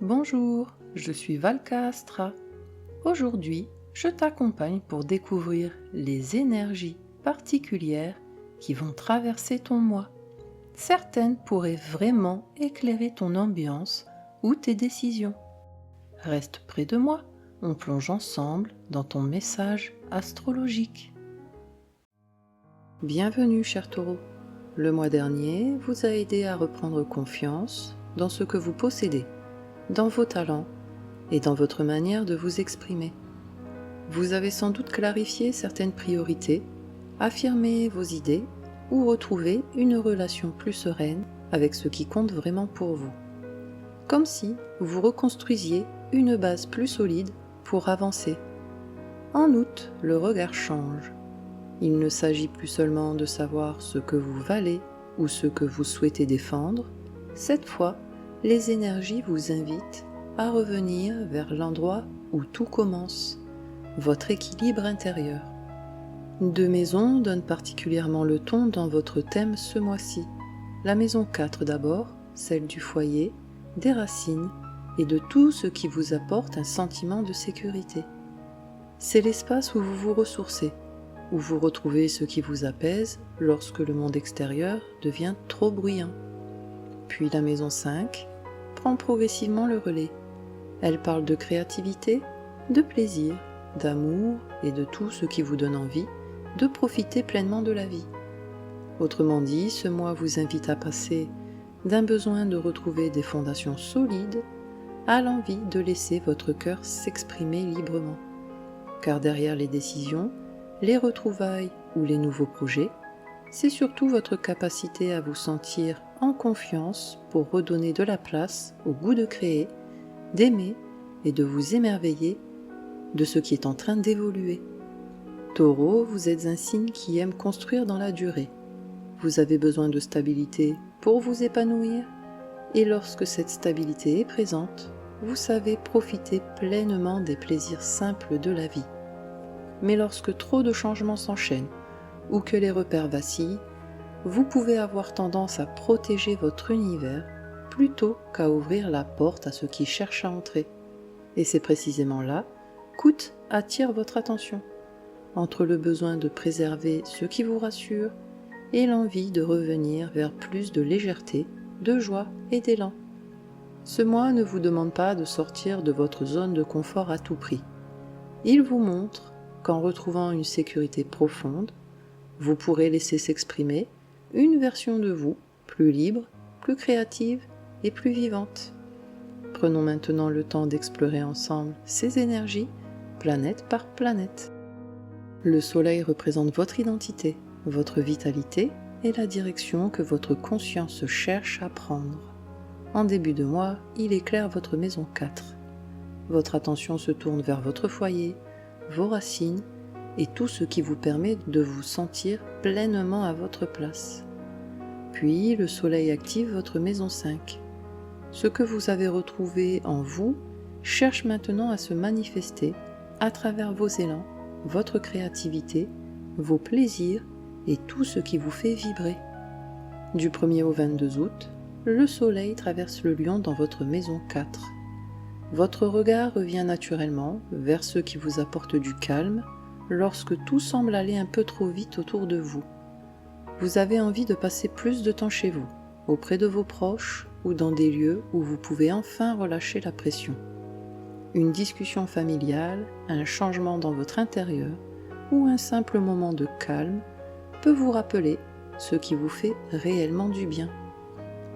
Bonjour, je suis Valka Astra. Aujourd'hui, je t'accompagne pour découvrir les énergies particulières qui vont traverser ton moi. Certaines pourraient vraiment éclairer ton ambiance ou tes décisions. Reste près de moi, on plonge ensemble dans ton message astrologique. Bienvenue, cher taureau. Le mois dernier vous a aidé à reprendre confiance dans ce que vous possédez, dans vos talents et dans votre manière de vous exprimer. Vous avez sans doute clarifié certaines priorités, affirmé vos idées ou retrouvé une relation plus sereine avec ce qui compte vraiment pour vous. Comme si vous reconstruisiez une base plus solide pour avancer. En août, le regard change. Il ne s'agit plus seulement de savoir ce que vous valez ou ce que vous souhaitez défendre. Cette fois, les énergies vous invitent à revenir vers l'endroit où tout commence, votre équilibre intérieur. Deux maisons donnent particulièrement le ton dans votre thème ce mois-ci. La maison 4 d'abord, celle du foyer, des racines et de tout ce qui vous apporte un sentiment de sécurité. C'est l'espace où vous vous ressourcez, où vous retrouvez ce qui vous apaise lorsque le monde extérieur devient trop bruyant. Puis la maison 5 prend progressivement le relais. Elle parle de créativité, de plaisir, d'amour et de tout ce qui vous donne envie de profiter pleinement de la vie. Autrement dit, ce mois vous invite à passer d'un besoin de retrouver des fondations solides à l'envie de laisser votre cœur s'exprimer librement. Car derrière les décisions, les retrouvailles ou les nouveaux projets, c'est surtout votre capacité à vous sentir en confiance pour redonner de la place au goût de créer, d'aimer et de vous émerveiller de ce qui est en train d'évoluer. Taureau, vous êtes un signe qui aime construire dans la durée. Vous avez besoin de stabilité pour vous épanouir et lorsque cette stabilité est présente, vous savez profiter pleinement des plaisirs simples de la vie. Mais lorsque trop de changements s'enchaînent ou que les repères vacillent, vous pouvez avoir tendance à protéger votre univers plutôt qu'à ouvrir la porte à ce qui cherche à entrer. Et c'est précisément là qu'Août attire votre attention, entre le besoin de préserver ce qui vous rassure et l'envie de revenir vers plus de légèreté, de joie et d'élan. Ce mois ne vous demande pas de sortir de votre zone de confort à tout prix. Il vous montre qu'en retrouvant une sécurité profonde, vous pourrez laisser s'exprimer une version de vous plus libre, plus créative et plus vivante. Prenons maintenant le temps d'explorer ensemble ces énergies, planète par planète. Le soleil représente votre identité, votre vitalité et la direction que votre conscience cherche à prendre. En début de mois, il éclaire votre maison 4. Votre attention se tourne vers votre foyer, vos racines et tout ce qui vous permet de vous sentir pleinement à votre place. Puis le soleil active votre maison 5. Ce que vous avez retrouvé en vous cherche maintenant à se manifester à travers vos élans, votre créativité, vos plaisirs et tout ce qui vous fait vibrer. Du 1er au 22 août, le soleil traverse le lion dans votre maison 4. Votre regard revient naturellement vers ce qui vous apporte du calme lorsque tout semble aller un peu trop vite autour de vous. Vous avez envie de passer plus de temps chez vous, auprès de vos proches ou dans des lieux où vous pouvez enfin relâcher la pression. Une discussion familiale, un changement dans votre intérieur ou un simple moment de calme peut vous rappeler ce qui vous fait réellement du bien.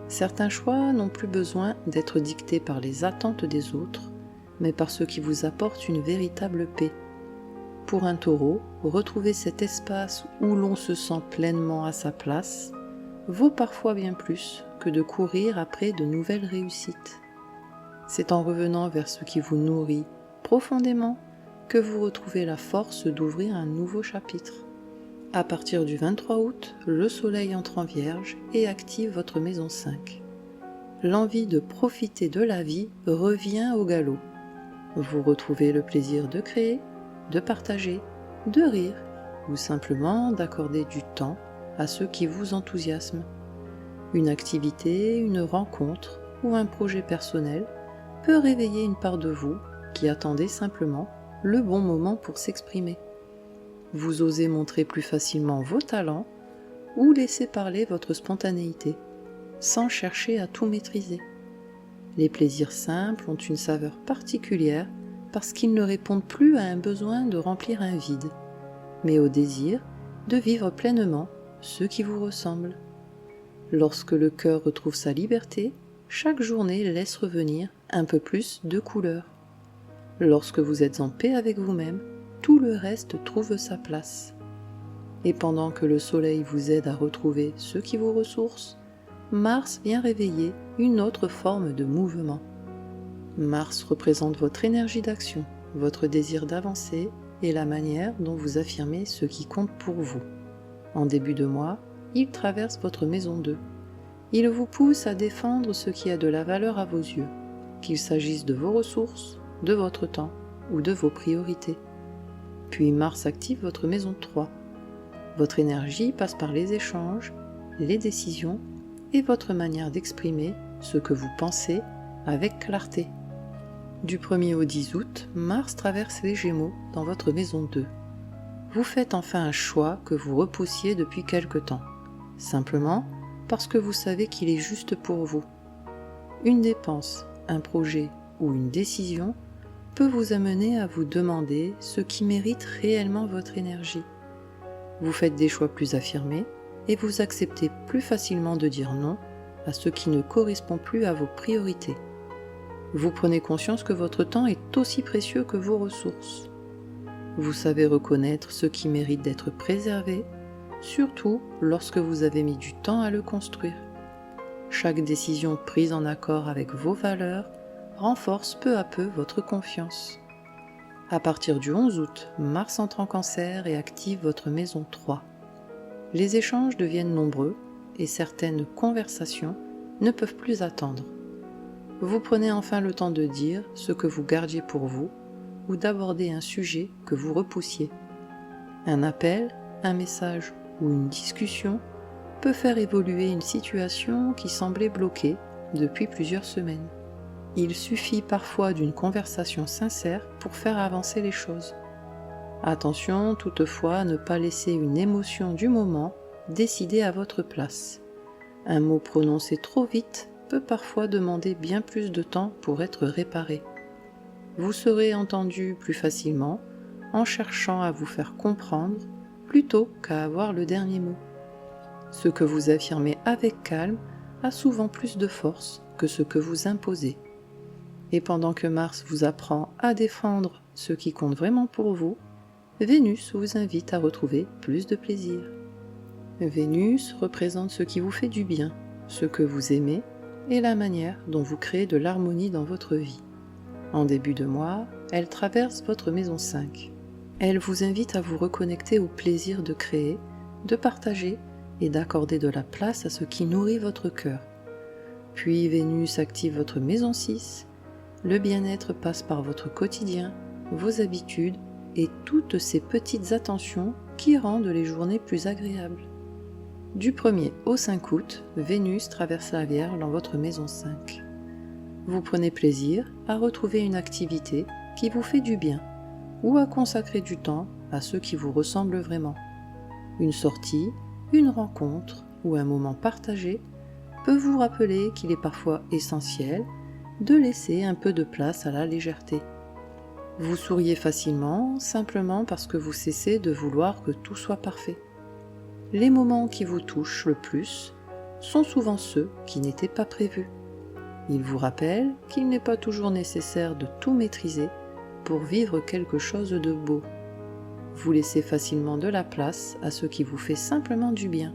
Certains choix n'ont plus besoin d'être dictés par les attentes des autres, mais par ce qui vous apporte une véritable paix. Pour un taureau, retrouver cet espace où l'on se sent pleinement à sa place vaut parfois bien plus que de courir après de nouvelles réussites. C'est en revenant vers ce qui vous nourrit profondément que vous retrouvez la force d'ouvrir un nouveau chapitre. À partir du 23 août, le soleil entre en Vierge et active votre maison 5. L'envie de profiter de la vie revient au galop. Vous retrouvez le plaisir de créer, de partager, de rire ou simplement d'accorder du temps à ce qui vous enthousiasme. Une activité, une rencontre ou un projet personnel peut réveiller une part de vous qui attendait simplement le bon moment pour s'exprimer. Vous osez montrer plus facilement vos talents ou laisser parler votre spontanéité, sans chercher à tout maîtriser. Les plaisirs simples ont une saveur particulière parce qu'ils ne répondent plus à un besoin de remplir un vide, mais au désir de vivre pleinement ce qui vous ressemble. Lorsque le cœur retrouve sa liberté, chaque journée laisse revenir un peu plus de couleur. Lorsque vous êtes en paix avec vous-même, tout le reste trouve sa place. Et pendant que le soleil vous aide à retrouver ce qui vous ressource, Mars vient réveiller une autre forme de mouvement. Mars représente votre énergie d'action, votre désir d'avancer et la manière dont vous affirmez ce qui compte pour vous. En début de mois, il traverse votre maison 2. Il vous pousse à défendre ce qui a de la valeur à vos yeux, qu'il s'agisse de vos ressources, de votre temps ou de vos priorités. Puis Mars active votre maison 3. Votre énergie passe par les échanges, les décisions et votre manière d'exprimer ce que vous pensez avec clarté. Du 1er au 10 août, Mars traverse les Gémeaux dans votre maison 2. Vous faites enfin un choix que vous repoussiez depuis quelque temps, simplement parce que vous savez qu'il est juste pour vous. Une dépense, un projet ou une décision peut vous amener à vous demander ce qui mérite réellement votre énergie. Vous faites des choix plus affirmés et vous acceptez plus facilement de dire non à ce qui ne correspond plus à vos priorités. Vous prenez conscience que votre temps est aussi précieux que vos ressources. Vous savez reconnaître ce qui mérite d'être préservé, surtout lorsque vous avez mis du temps à le construire. Chaque décision prise en accord avec vos valeurs renforce peu à peu votre confiance. À partir du 11 août, Mars entre en Cancer et active votre maison 3. Les échanges deviennent nombreux et certaines conversations ne peuvent plus attendre. Vous prenez enfin le temps de dire ce que vous gardiez pour vous ou d'aborder un sujet que vous repoussiez. Un appel, un message ou une discussion peut faire évoluer une situation qui semblait bloquée depuis plusieurs semaines. Il suffit parfois d'une conversation sincère pour faire avancer les choses. Attention toutefois à ne pas laisser une émotion du moment décider à votre place. Un mot prononcé trop vite peut parfois demander bien plus de temps pour être réparé. Vous serez entendu plus facilement en cherchant à vous faire comprendre plutôt qu'à avoir le dernier mot. Ce que vous affirmez avec calme a souvent plus de force que ce que vous imposez. Et pendant que Mars vous apprend à défendre ce qui compte vraiment pour vous, Vénus vous invite à retrouver plus de plaisir. Vénus représente ce qui vous fait du bien, ce que vous aimez et la manière dont vous créez de l'harmonie dans votre vie. En début de mois, elle traverse votre maison 5. Elle vous invite à vous reconnecter au plaisir de créer, de partager et d'accorder de la place à ce qui nourrit votre cœur. Puis Vénus active votre maison 6. Le bien-être passe par votre quotidien, vos habitudes et toutes ces petites attentions qui rendent les journées plus agréables. Du 1er au 5 août, Vénus traverse la Vierge dans votre maison 5. Vous prenez plaisir à retrouver une activité qui vous fait du bien ou à consacrer du temps à ce qui vous ressemble vraiment. Une sortie, une rencontre ou un moment partagé peut vous rappeler qu'il est parfois essentiel de laisser un peu de place à la légèreté. Vous souriez facilement simplement parce que vous cessez de vouloir que tout soit parfait. Les moments qui vous touchent le plus sont souvent ceux qui n'étaient pas prévus. Ils vous rappellent qu'il n'est pas toujours nécessaire de tout maîtriser pour vivre quelque chose de beau. Vous laissez facilement de la place à ce qui vous fait simplement du bien,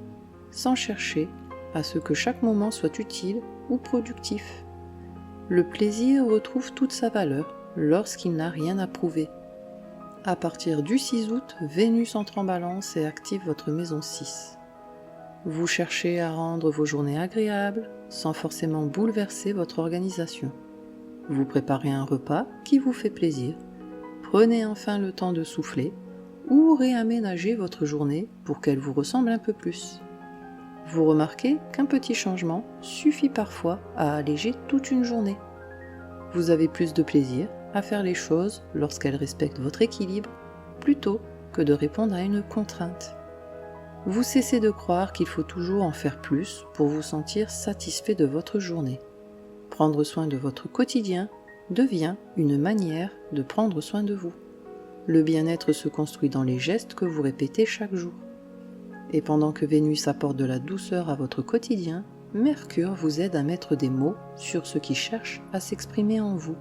sans chercher à ce que chaque moment soit utile ou productif. Le plaisir retrouve toute sa valeur lorsqu'il n'a rien à prouver. À partir du 6 août, Vénus entre en Balance et active votre maison 6. Vous cherchez à rendre vos journées agréables sans forcément bouleverser votre organisation. Vous préparez un repas qui vous fait plaisir. Prenez enfin le temps de souffler ou réaménagez votre journée pour qu'elle vous ressemble un peu plus. Vous remarquez qu'un petit changement suffit parfois à alléger toute une journée. Vous avez plus de plaisir à faire les choses lorsqu'elles respectent votre équilibre plutôt que de répondre à une contrainte. Vous cessez de croire qu'il faut toujours en faire plus pour vous sentir satisfait de votre journée. Prendre soin de votre quotidien devient une manière de prendre soin de vous. Le bien-être se construit dans les gestes que vous répétez chaque jour. Et pendant que Vénus apporte de la douceur à votre quotidien, Mercure vous aide à mettre des mots sur ce qui cherche à s'exprimer en vous.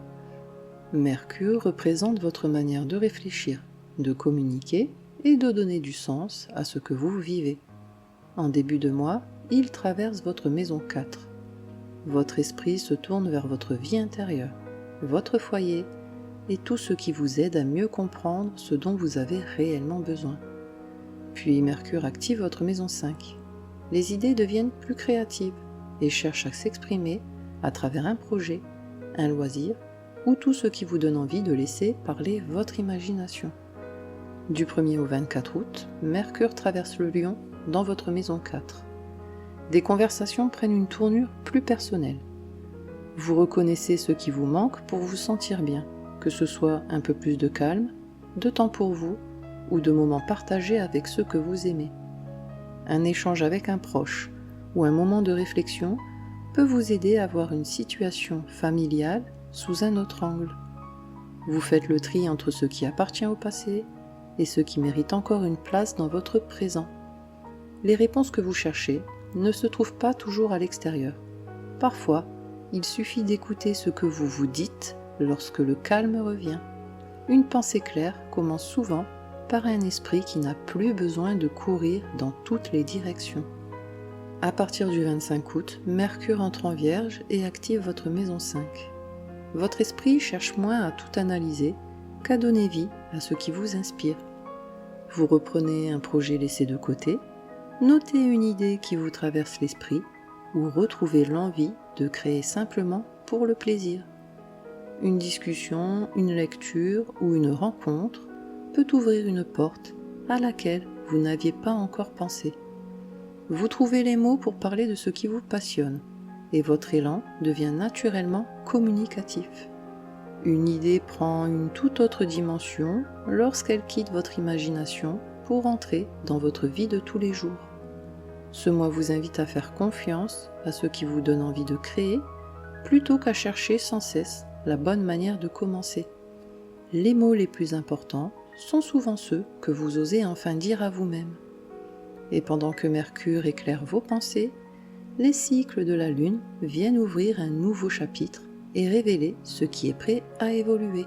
Mercure représente votre manière de réfléchir, de communiquer et de donner du sens à ce que vous vivez. En début de mois, il traverse votre maison 4. Votre esprit se tourne vers votre vie intérieure, votre foyer et tout ce qui vous aide à mieux comprendre ce dont vous avez réellement besoin. Puis Mercure active votre maison 5. Les idées deviennent plus créatives et cherchent à s'exprimer à travers un projet, un loisir ou tout ce qui vous donne envie de laisser parler votre imagination. Du 1er au 24 août, Mercure traverse le Lion dans votre maison 4. Des conversations prennent une tournure plus personnelle. Vous reconnaissez ce qui vous manque pour vous sentir bien, que ce soit un peu plus de calme, de temps pour vous ou de moments partagés avec ceux que vous aimez. Un échange avec un proche ou un moment de réflexion peut vous aider à voir une situation familiale sous un autre angle. Vous faites le tri entre ce qui appartient au passé et ce qui mérite encore une place dans votre présent. Les réponses que vous cherchez ne se trouvent pas toujours à l'extérieur. Parfois, il suffit d'écouter ce que vous vous dites lorsque le calme revient. Une pensée claire commence souvent par un esprit qui n'a plus besoin de courir dans toutes les directions. À partir du 25 août, Mercure entre en Vierge et active votre maison 5. Votre esprit cherche moins à tout analyser qu'à donner vie à ce qui vous inspire. Vous reprenez un projet laissé de côté, notez une idée qui vous traverse l'esprit ou retrouvez l'envie de créer simplement pour le plaisir. Une discussion, une lecture ou une rencontre peut ouvrir une porte à laquelle vous n'aviez pas encore pensé. Vous trouvez les mots pour parler de ce qui vous passionne et votre élan devient naturellement communicatif. Une idée prend une toute autre dimension lorsqu'elle quitte votre imagination pour entrer dans votre vie de tous les jours. Ce mois vous invite à faire confiance à ce qui vous donne envie de créer plutôt qu'à chercher sans cesse la bonne manière de commencer. Les mots les plus importants sont souvent ceux que vous osez enfin dire à vous-même. Et pendant que Mercure éclaire vos pensées, les cycles de la Lune viennent ouvrir un nouveau chapitre et révéler ce qui est prêt à évoluer.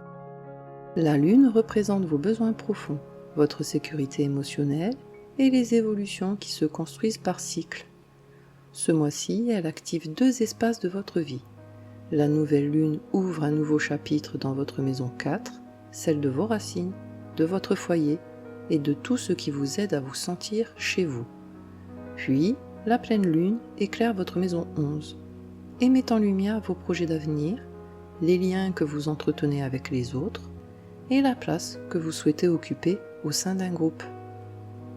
La Lune représente vos besoins profonds, votre sécurité émotionnelle et les évolutions qui se construisent par cycle. Ce mois-ci, elle active 2 espaces de votre vie. La nouvelle Lune ouvre un nouveau chapitre dans votre maison 4, celle de vos racines, de votre foyer et de tout ce qui vous aide à vous sentir chez vous. Puis, la pleine Lune éclaire votre maison 11 et met en lumière vos projets d'avenir, les liens que vous entretenez avec les autres et la place que vous souhaitez occuper au sein d'un groupe.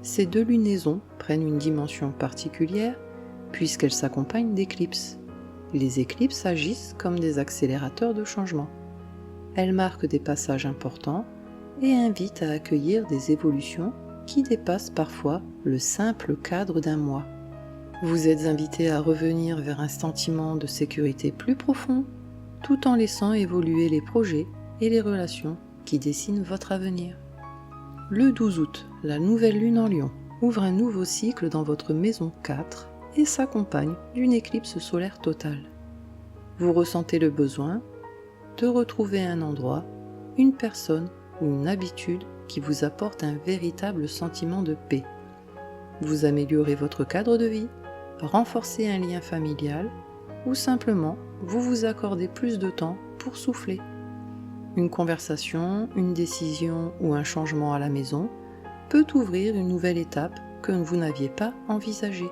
Ces 2 lunaisons prennent une dimension particulière puisqu'elles s'accompagnent d'éclipses. Les éclipses agissent comme des accélérateurs de changement. Elles marquent des passages importants et invitent à accueillir des évolutions qui dépassent parfois le simple cadre d'un mois. Vous êtes invité à revenir vers un sentiment de sécurité plus profond, tout en laissant évoluer les projets et les relations qui dessinent votre avenir. Le 12 août, la nouvelle lune en Lion ouvre un nouveau cycle dans votre maison 4 et s'accompagne d'une éclipse solaire totale. Vous ressentez le besoin de retrouver un endroit, une personne ou une habitude qui vous apporte un véritable sentiment de paix. Vous améliorez votre cadre de vie, renforcez un lien familial ou simplement vous vous accordez plus de temps pour souffler. Une conversation, une décision ou un changement à la maison peut ouvrir une nouvelle étape que vous n'aviez pas envisagée.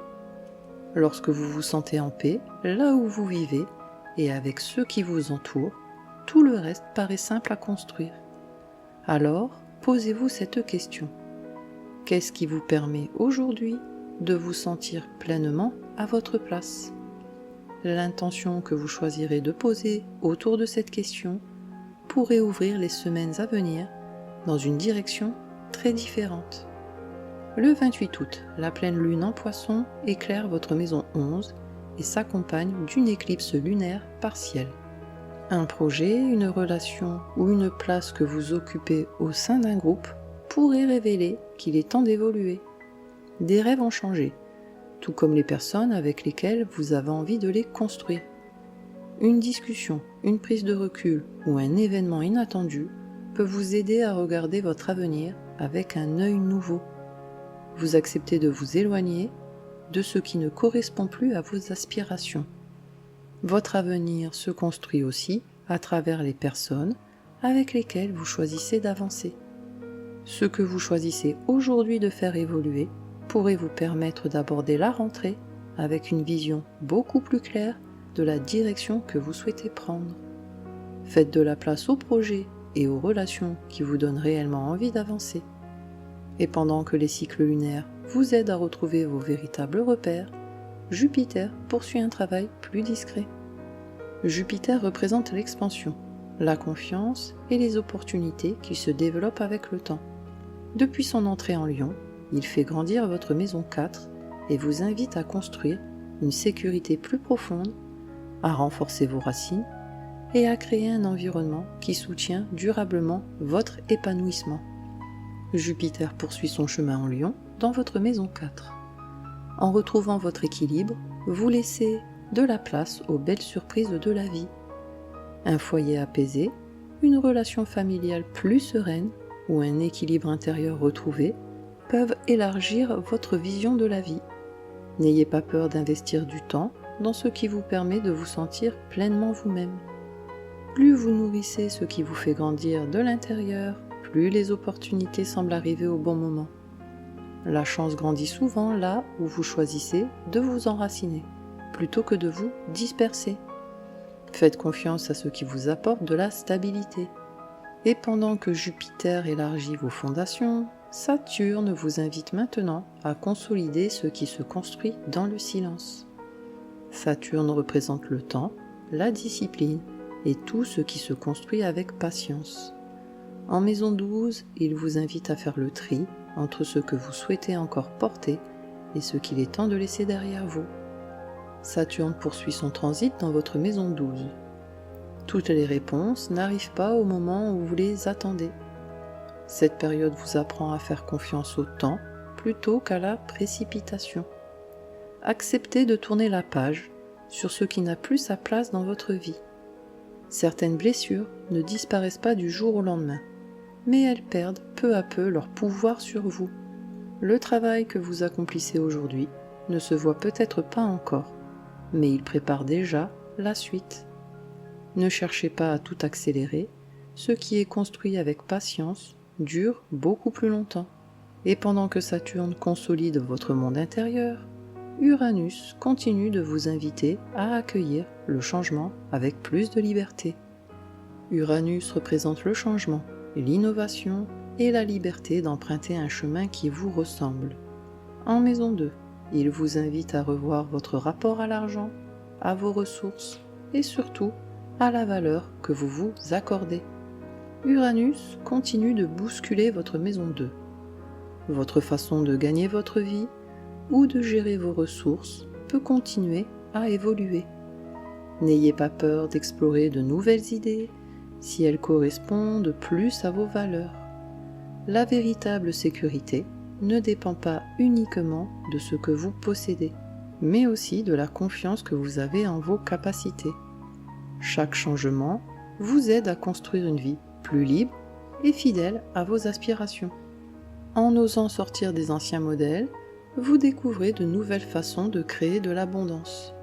Lorsque vous vous sentez en paix, là où vous vivez et avec ceux qui vous entourent, tout le reste paraît simple à construire. Alors, posez-vous cette question. Qu'est-ce qui vous permet aujourd'hui de vous sentir pleinement à votre place ? l'intention que vous choisirez de poser autour de cette question pourrait ouvrir les semaines à venir dans une direction très différente. Le 28 août, la pleine lune en Poisson éclaire votre maison 11 et s'accompagne d'une éclipse lunaire partielle. Un projet, une relation ou une place que vous occupez au sein d'un groupe pourrait révéler qu'il est temps d'évoluer. Des rêves ont changé, tout comme les personnes avec lesquelles vous avez envie de les construire. Une discussion, une prise de recul ou un événement inattendu peut vous aider à regarder votre avenir avec un œil nouveau. Vous acceptez de vous éloigner de ce qui ne correspond plus à vos aspirations. Votre avenir se construit aussi à travers les personnes avec lesquelles vous choisissez d'avancer. Ce que vous choisissez aujourd'hui de faire évoluer pourrait vous permettre d'aborder la rentrée avec une vision beaucoup plus claire de la direction que vous souhaitez prendre. Faites de la place aux projets et aux relations qui vous donnent réellement envie d'avancer. Et pendant que les cycles lunaires vous aident à retrouver vos véritables repères, Jupiter poursuit un travail plus discret. Jupiter représente l'expansion, la confiance et les opportunités qui se développent avec le temps. Depuis son entrée en Lion, il fait grandir votre maison 4 et vous invite à construire une sécurité plus profonde, à renforcer vos racines et à créer un environnement qui soutient durablement votre épanouissement. Jupiter poursuit son chemin en Lion dans votre maison 4. En retrouvant votre équilibre, vous laissez de la place aux belles surprises de la vie. Un foyer apaisé, une relation familiale plus sereine ou un équilibre intérieur retrouvé peuvent élargir votre vision de la vie. N'ayez pas peur d'investir du temps dans ce qui vous permet de vous sentir pleinement vous-même. Plus vous nourrissez ce qui vous fait grandir de l'intérieur, plus les opportunités semblent arriver au bon moment. La chance grandit souvent là où vous choisissez de vous enraciner, plutôt que de vous disperser. Faites confiance à ce qui vous apporte de la stabilité. Et pendant que Jupiter élargit vos fondations, Saturne vous invite maintenant à consolider ce qui se construit dans le silence. Saturne représente le temps, la discipline et tout ce qui se construit avec patience. En maison 12, il vous invite à faire le tri entre ce que vous souhaitez encore porter et ce qu'il est temps de laisser derrière vous. Saturne poursuit son transit dans votre maison 12. Toutes les réponses n'arrivent pas au moment où vous les attendez. Cette période vous apprend à faire confiance au temps plutôt qu'à la précipitation. Acceptez de tourner la page sur ce qui n'a plus sa place dans votre vie. Certaines blessures ne disparaissent pas du jour au lendemain, mais elles perdent peu à peu leur pouvoir sur vous. Le travail que vous accomplissez aujourd'hui ne se voit peut-être pas encore, mais il prépare déjà la suite. Ne cherchez pas à tout accélérer, ce qui est construit avec patience dure beaucoup plus longtemps. Et pendant que Saturne consolide votre monde intérieur, Uranus continue de vous inviter à accueillir le changement avec plus de liberté. Uranus représente le changement, l'innovation et la liberté d'emprunter un chemin qui vous ressemble. En maison 2, il vous invite à revoir votre rapport à l'argent, à vos ressources et surtout à la valeur que vous vous accordez. Uranus continue de bousculer votre maison 2. Votre façon de gagner votre vie ou de gérer vos ressources peut continuer à évoluer. N'ayez pas peur d'explorer de nouvelles idées si elles correspondent plus à vos valeurs. La véritable sécurité ne dépend pas uniquement de ce que vous possédez, mais aussi de la confiance que vous avez en vos capacités. Chaque changement vous aide à construire une vie plus libre et fidèle à vos aspirations. En osant sortir des anciens modèles, vous découvrez de nouvelles façons de créer de l'abondance.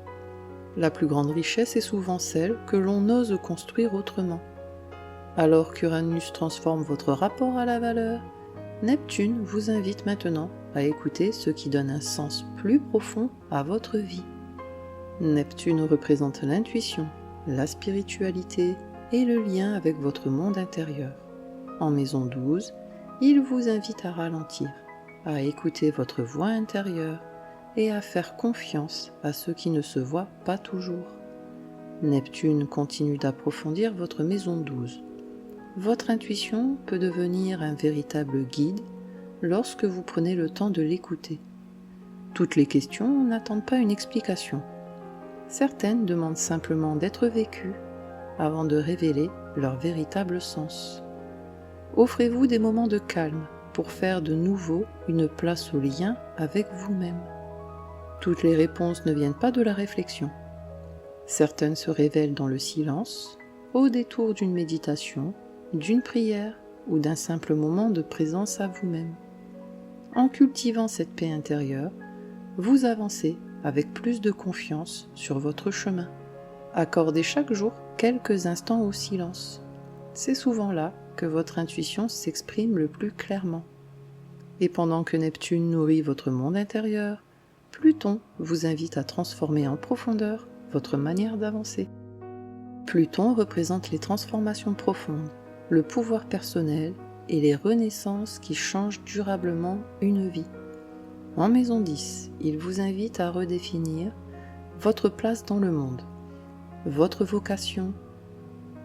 La plus grande richesse est souvent celle que l'on ose construire autrement. Alors qu'Uranus transforme votre rapport à la valeur, Neptune vous invite maintenant à écouter ce qui donne un sens plus profond à votre vie. Neptune représente l'intuition, la spiritualité et le lien avec votre monde intérieur. En maison 12, il vous invite à ralentir, à écouter votre voix intérieure et à faire confiance à ce qui ne se voit pas toujours. Neptune continue d'approfondir votre maison 12. Votre intuition peut devenir un véritable guide lorsque vous prenez le temps de l'écouter. Toutes les questions n'attendent pas une explication. Certaines demandent simplement d'être vécues avant de révéler leur véritable sens. Offrez-vous des moments de calme pour faire de nouveau une place au lien avec vous-même. Toutes les réponses ne viennent pas de la réflexion. Certaines se révèlent dans le silence, au détour d'une méditation, d'une prière ou d'un simple moment de présence à vous-même. En cultivant cette paix intérieure, vous avancez avec plus de confiance sur votre chemin. Accordez chaque jour quelques instants au silence. C'est souvent là que votre intuition s'exprime le plus clairement. Et pendant que Neptune nourrit votre monde intérieur, Pluton vous invite à transformer en profondeur votre manière d'avancer. Pluton représente les transformations profondes, le pouvoir personnel et les renaissances qui changent durablement une vie. En maison 10, il vous invite à redéfinir votre place dans le monde, votre vocation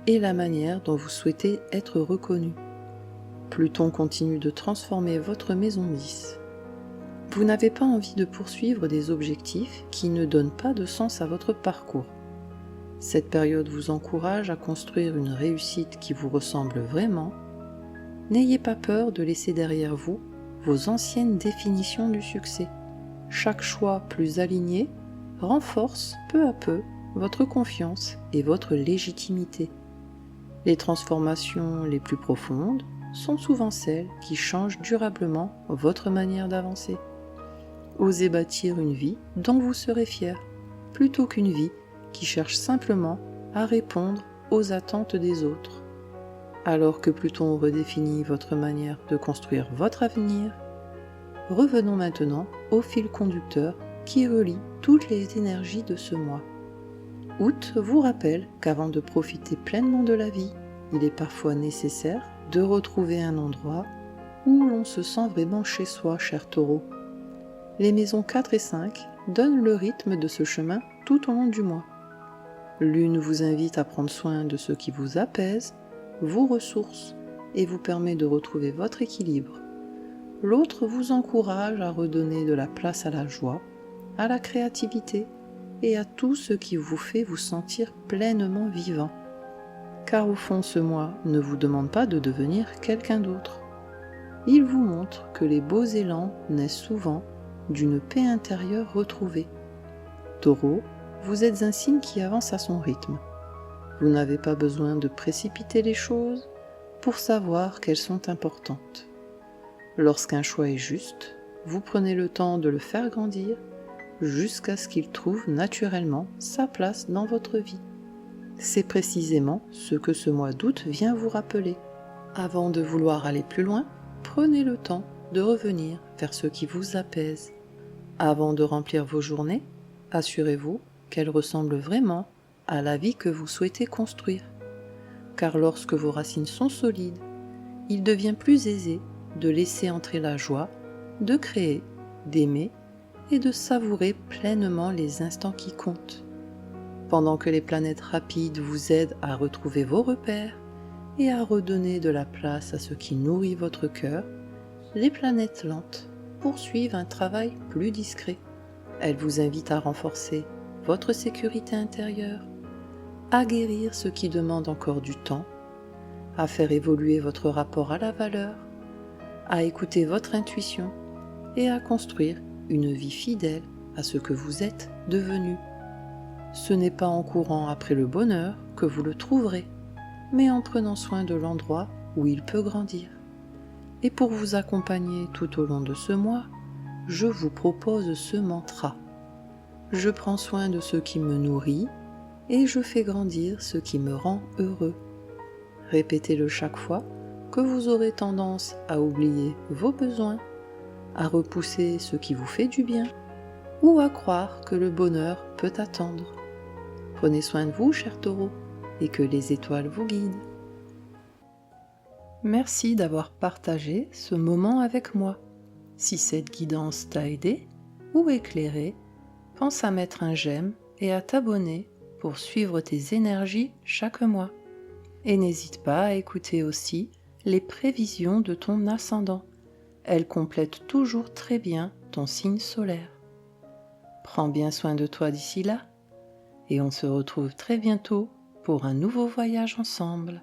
et la manière dont vous souhaitez être reconnu. Pluton continue de transformer votre maison 10. Vous n'avez pas envie de poursuivre des objectifs qui ne donnent pas de sens à votre parcours. Cette période vous encourage à construire une réussite qui vous ressemble vraiment. N'ayez pas peur de laisser derrière vous vos anciennes définitions du succès. Chaque choix plus aligné renforce peu à peu votre confiance et votre légitimité. Les transformations les plus profondes sont souvent celles qui changent durablement votre manière d'avancer. Osez bâtir une vie dont vous serez fier, plutôt qu'une vie qui cherche simplement à répondre aux attentes des autres. Alors que Pluton redéfinit votre manière de construire votre avenir, revenons maintenant au fil conducteur qui relie toutes les énergies de ce mois. Août vous rappelle qu'avant de profiter pleinement de la vie, il est parfois nécessaire de retrouver un endroit où l'on se sent vraiment chez soi, cher Taureau. Les maisons 4 et 5 donnent le rythme de ce chemin tout au long du mois. L'une vous invite à prendre soin de ce qui vous apaise, vous ressource et vous permet de retrouver votre équilibre. L'autre vous encourage à redonner de la place à la joie, à la créativité et à tout ce qui vous fait vous sentir pleinement vivant. Car au fond, ce mois ne vous demande pas de devenir quelqu'un d'autre. Il vous montre que les beaux élans naissent souvent d'une paix intérieure retrouvée. Taureau, vous êtes un signe qui avance à son rythme. Vous n'avez pas besoin de précipiter les choses pour savoir qu'elles sont importantes. Lorsqu'un choix est juste, vous prenez le temps de le faire grandir jusqu'à ce qu'il trouve naturellement sa place dans votre vie. C'est précisément ce que ce mois d'août vient vous rappeler. Avant de vouloir aller plus loin, prenez le temps de revenir vers ce qui vous apaise. Avant de remplir vos journées, assurez-vous qu'elles ressemblent vraiment à la vie que vous souhaitez construire. Car lorsque vos racines sont solides, il devient plus aisé de laisser entrer la joie, de créer, d'aimer et de savourer pleinement les instants qui comptent. Pendant que les planètes rapides vous aident à retrouver vos repères et à redonner de la place à ce qui nourrit votre cœur, les planètes lentes poursuivent un travail plus discret. Elles vous invitent à renforcer votre sécurité intérieure, à guérir ce qui demande encore du temps, à faire évoluer votre rapport à la valeur, à écouter votre intuition et à construire une vie fidèle à ce que vous êtes devenu. Ce n'est pas en courant après le bonheur que vous le trouverez, mais en prenant soin de l'endroit où il peut grandir. Et pour vous accompagner tout au long de ce mois, je vous propose ce mantra. Je prends soin de ce qui me nourrit et je fais grandir ce qui me rend heureux. Répétez-le chaque fois que vous aurez tendance à oublier vos besoins, à repousser ce qui vous fait du bien ou à croire que le bonheur peut attendre. Prenez soin de vous, cher Taureau, et que les étoiles vous guident. Merci d'avoir partagé ce moment avec moi. Si cette guidance t'a aidé, ou éclairé, pense à mettre un j'aime et à t'abonner pour suivre tes énergies chaque mois. Et n'hésite pas à écouter aussi les prévisions de ton ascendant. Elles complètent toujours très bien ton signe solaire. Prends bien soin de toi d'ici là, et on se retrouve très bientôt pour un nouveau voyage ensemble.